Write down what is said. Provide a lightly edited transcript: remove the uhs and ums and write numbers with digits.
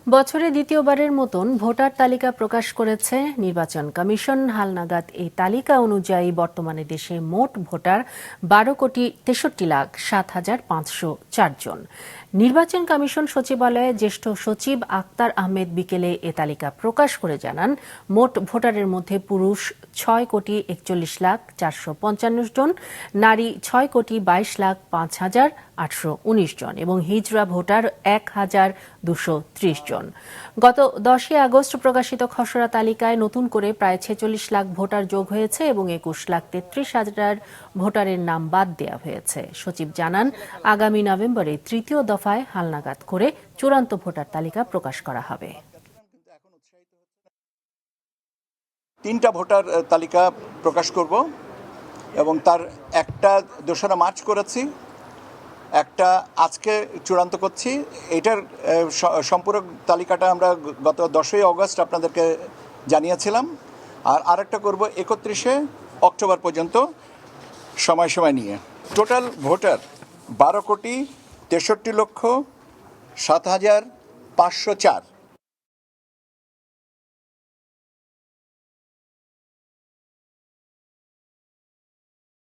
বছরে দ্বিতীয়বারের মতন ভোটার তালিকা প্রকাশ করেছে নির্বাচন কমিশন। হালনাগাদ এই তালিকা অনুযায়ী বর্তমানে দেশে মোট ভোটার 12,63,07,504 জন। নির্বাচন কমিশন সচিবালয়ে জ্যেষ্ঠ সচিব আক্তার আহমেদ বিকেলে এ তালিকা প্রকাশ করে জানান, মোট ভোটারের মধ্যে পুরুষ 6,41,455 জন, নারী 6,22,05,819 জন এবং হিজড়া ভোটার 1,230 জন। গত 10 আগস্ট প্রকাশিত খসড়া তালিকায় নতুন করে প্রায় 46 লাখ ভোটার যোগ হয়েছে এবং 21,33,000 ভোটারের নাম বাদ দেওয়া হয়েছে। সচিব জানান, আগামী নভেম্বরে তৃতীয় দফায় হালনাগাদ করে চূড়ান্ত ভোটার তালিকা প্রকাশ করা হবে। 3টা ভোটার তালিকা প্রকাশ করব এবং তার একটা 2রা মার্চ করেছি, একটা আজকে চূড়ান্ত করছি। এটার সম্পূরক তালিকাটা আমরা গত 10 আগস্ট আপনাদেরকে জানিয়েছিলাম, আর আরেকটা করব 31 অক্টোবর পর্যন্ত সময় নিয়ে। Total voter 12,63,07,504।